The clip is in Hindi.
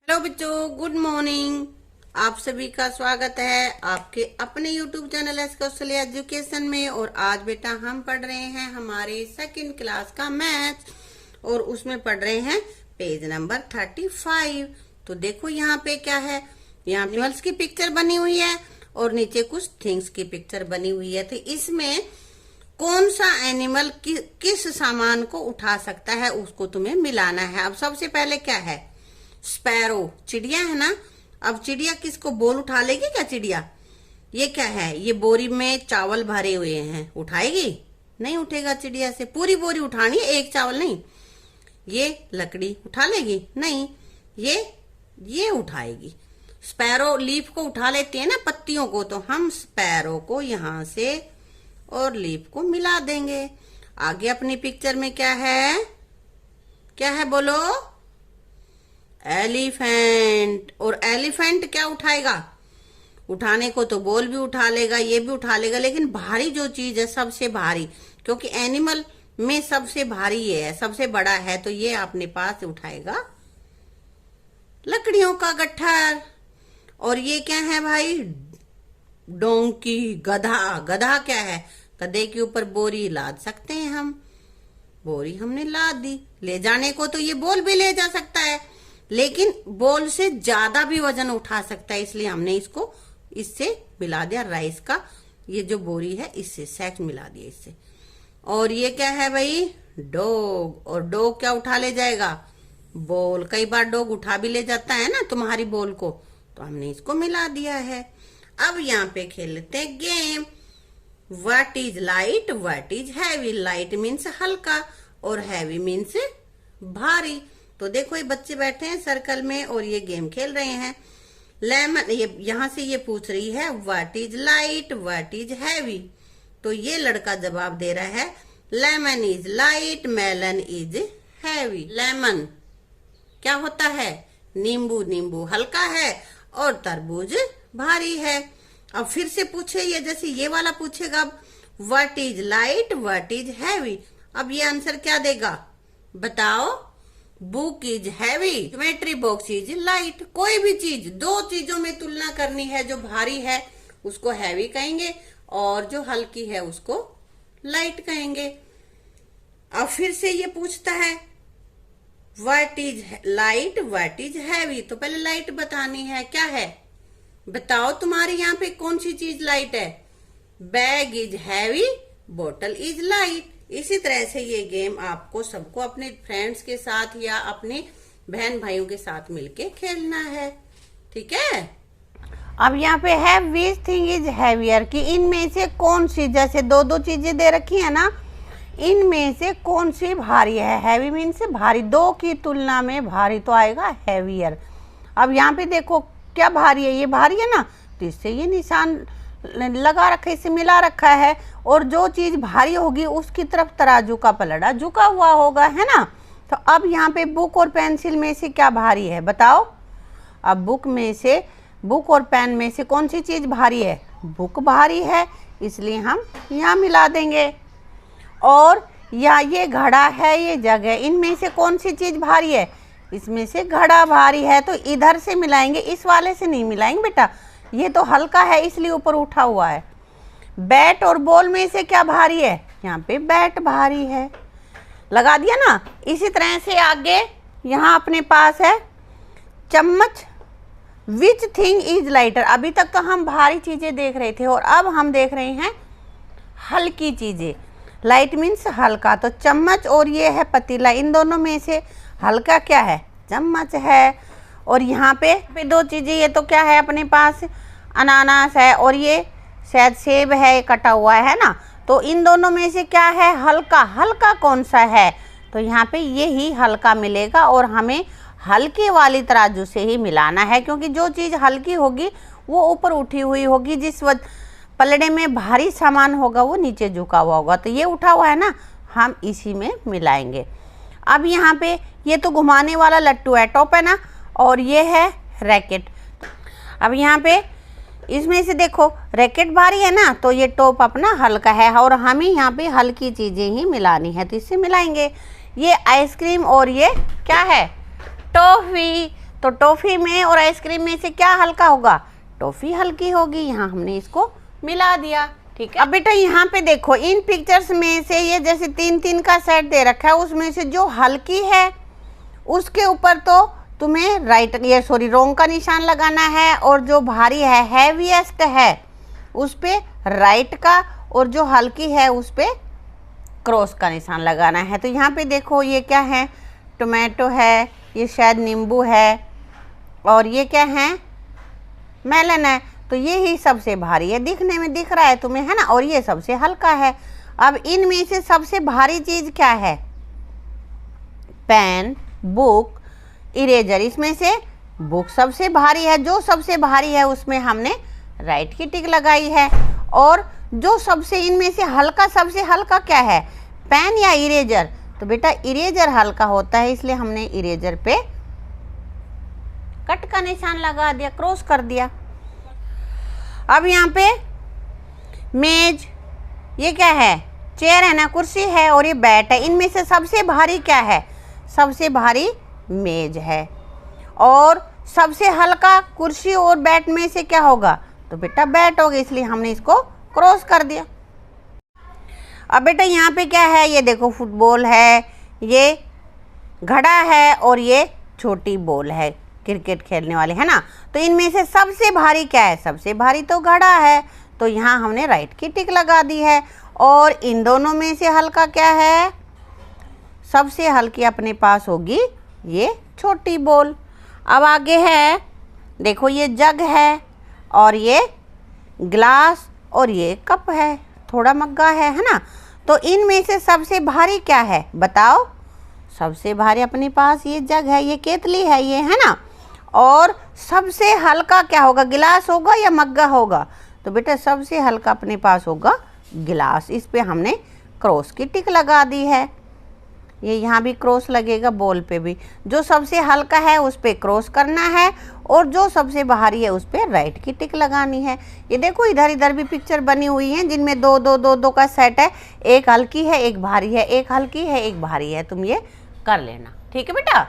हेलो बच्चों, गुड मॉर्निंग। आप सभी का स्वागत है आपके अपने YouTube चैनल एस कौशल एजुकेशन में। और आज बेटा हम पढ़ रहे हैं हमारे सेकंड क्लास का मैथ्स और उसमें पढ़ रहे हैं पेज नंबर 35। तो देखो यहाँ पे क्या है, यहाँ एनिमल्स की पिक्चर बनी हुई है और नीचे कुछ थिंग्स की पिक्चर बनी हुई है। तो इसमें कौन सा एनिमल किस सामान को उठा सकता है उसको तुम्हें मिलाना है। अब सबसे पहले क्या है, स्पैरो चिड़िया है ना। अब चिड़िया किसको बोल उठा लेगी क्या चिड़िया? ये क्या है, ये बोरी में चावल भरे हुए हैं, उठाएगी? नहीं उठेगा चिड़िया से। पूरी बोरी उठानी है, एक चावल नहीं। ये लकड़ी उठा लेगी? नहीं, ये उठाएगी। स्पैरो लीफ को उठा लेती है ना, पत्तियों को। तो हम स्पैरो को यहां से और लीफ को मिला देंगे। आगे अपनी पिक्चर में क्या है, क्या है बोलो? एलिफेंट। और एलिफेंट क्या उठाएगा? उठाने को तो बोल भी उठा लेगा, ये भी उठा लेगा, लेकिन भारी जो चीज है सबसे भारी, क्योंकि एनिमल में सबसे भारी ये है, सबसे बड़ा है, तो ये अपने पास उठाएगा लकड़ियों का गट्ठर। और ये क्या है भाई? डोंकी, गधा। गधा क्या है? गधे के ऊपर बोरी लाद सकते हैं हम। बोरी हमने लाद दी। ले जाने को तो ये बोल भी ले जा सकता है, लेकिन बोल से ज्यादा भी वजन उठा सकता है, इसलिए हमने इसको इससे मिला दिया। राइस का ये जो बोरी है इससे सैक मिला दिया इससे। और ये क्या है भाई? डॉग। और डॉग क्या उठा ले जाएगा? बोल। कई बार डॉग उठा भी ले जाता है ना तुम्हारी बोल को, तो हमने इसको मिला दिया है। अब यहाँ पे खेल लेते हैं game. What is light, what is heavy. Light means हल्का और हैवी मीन्स भारी। तो देखो ये बच्चे बैठे हैं सर्कल में और ये गेम खेल रहे हैं। लेमन, ये यहां से ये पूछ रही है what is light, what is heavy. तो ये लड़का जवाब दे रहा है lemon is light, melon is heavy. Lemon क्या होता है? नींबू। नींबू हल्का है और तरबूज भारी है। अब फिर से पूछे ये, जैसे ये वाला पूछेगा अब what is light, what is heavy. अब ये आंसर क्या देगा बताओ? Book is heavy, geometry box is light. कोई भी चीज, दो चीजों में तुलना करनी है, जो भारी है उसको हैवी कहेंगे और जो हल्की है उसको लाइट कहेंगे। अब फिर से ये पूछता है what is light, what is heavy. तो पहले लाइट बतानी है, क्या है बताओ? तुम्हारे यहाँ पे कौन सी चीज लाइट है? बैग इज हैवी, बोतल इज लाइट। इसी तरह से ये गेम आपको सबको अपने फ्रेंड्स के साथ या अपने बहन भाइयों के साथ मिलके खेलना है, ठीक है? अब यहाँ पे है विच थिंग इज हैवियर, कि इनमें से कौन सी, जैसे दो दो चीजें दे रखी है ना, इनमें से कौन सी भारी है? हैवी मीन से भारी, दो की तुलना में भारी तो आएगा हैवियर। अब यहाँ पे देखो क्या भारी है, ये भारी है ना, तो इससे ये निशान लगा रखा है, इसे मिला रखा है। और जो चीज भारी होगी उसकी तरफ तराजू का पलड़ा झुका हुआ होगा, है ना। तो अब यहाँ पे बुक और पेंसिल में से क्या भारी है बताओ? अब बुक में से, बुक और पेन में से कौन सी चीज भारी है? बुक भारी है, इसलिए हम यहाँ मिला देंगे। और या ये घड़ा है, ये जग है, इनमें से कौन सी चीज भारी है? इसमें से घड़ा भारी है, तो इधर से मिलाएंगे, इस वाले से नहीं मिलाएंगे बेटा, ये तो हल्का है इसलिए ऊपर उठा हुआ है। बैट और बॉल में से क्या भारी है? यहाँ पे बैट भारी है, लगा दिया ना। इसी तरह से आगे यहाँ अपने पास है चम्मच। Which thing is lighter. अभी तक तो हम भारी चीजें देख रहे थे और अब हम देख रहे हैं हल्की चीजें। लाइट मीन्स हल्का, तो चम्मच और ये है पतीला, इन दोनों में से हल्का क्या है? चम्मच है। और यहाँ पे दो चीजें, ये तो क्या है अपने पास? अनानास है और ये शायद सेब है, कटा हुआ है ना। तो इन दोनों में से क्या है हल्का? हल्का कौन सा है? तो यहाँ पे यही हल्का मिलेगा और हमें हल्के वाली तराजू से ही मिलाना है, क्योंकि जो चीज़ हल्की होगी वो ऊपर उठी हुई होगी, जिस पलड़े में भारी सामान होगा वो नीचे झुका हुआ होगा। तो ये उठा हुआ है ना, हम इसी में मिलाएंगे। अब यहाँ पे ये तो घुमाने वाला लट्टू है, टॉप है ना, और ये है रैकेट। अब यहाँ पे इसमें से देखो रैकेट भारी है ना, तो ये टॉप अपना हल्का है और हमें यहाँ पे हल्की चीजें ही मिलानी है, तो इससे मिलाएंगे। ये आइसक्रीम और ये क्या है? टॉफी। तो तो टॉफी में और आइसक्रीम में से क्या हल्का होगा? टॉफी हल्की होगी। यहाँ हमने इसको मिला दिया। ठीक है, अब बेटा यहाँ पे देखो, इन पिक्चर्स में से ये जैसे 3-3 का सेट दे रखा है, उसमें से जो हल्की है उसके ऊपर तो तुम्हें रोंग का निशान लगाना है, और जो भारी है, हैवीएस्ट है, उस पे राइट का, और जो हल्की है उस पे क्रॉस का निशान लगाना है। तो यहाँ पे देखो ये क्या है? टोमेटो है, ये शायद नींबू है, और ये क्या है? मेलन है। तो ये ही सबसे भारी है, दिखने में दिख रहा है तुम्हें, है ना, और ये सबसे हल्का है। अब इनमें से सबसे भारी चीज क्या है? Pen, book, eraser. इसमें से बुक सबसे भारी है। जो सबसे भारी है उसमें हमने राइट की टिक लगाई है। और जो सबसे इनमें से हल्का, सबसे हल्का क्या है? पेन या इरेजर? तो बेटा इरेजर हल्का होता है, इसलिए हमने इरेजर पे कट का निशान लगा दिया, क्रॉस कर दिया। अब यहाँ पे मेज, ये क्या है? चेयर है ना, कुर्सी है, और ये बैट है। इनमें से सबसे भारी क्या है? सबसे भारी मेज है। और सबसे हल्का कुर्सी और बैट में से क्या होगा? तो बेटा बैट होगा, इसलिए हमने इसको क्रॉस कर दिया। अब बेटा यहाँ पे क्या है? ये देखो फुटबॉल है, ये घड़ा है, और ये छोटी बॉल है, क्रिकेट खेलने वाले, है ना। तो इनमें से सबसे भारी क्या है? सबसे भारी तो घड़ा है, तो यहाँ हमने राइट की टिक लगा दी है। और इन दोनों में से हल्का क्या है? सबसे हल्की अपने पास होगी ये छोटी बॉल। अब आगे है, देखो ये जग है, और ये ग्लास, और ये कप है, थोड़ा मग्गा है ना। तो इनमें से सबसे भारी क्या है? बताओ। सबसे भारी अपने पास ये जग है, ये केतली है, ये, है ना। और सबसे हल्का क्या होगा? गिलास होगा या मग्गा होगा? तो बेटा सबसे हल्का अपने पास होगा गिलास। इस पे हमने क्रॉस की टिक लगा दी है। ये यहाँ भी क्रॉस लगेगा, बॉल पे भी। जो सबसे हल्का है उस पे क्रॉस करना है, और जो सबसे भारी है उस पे राइट की टिक लगानी है। ये देखो इधर इधर भी पिक्चर बनी हुई है, जिनमें 2-2-2-2 का सेट है। एक हल्की है, एक भारी है, एक हल्की है, एक भारी है। तुम ये कर लेना, ठीक है बेटा।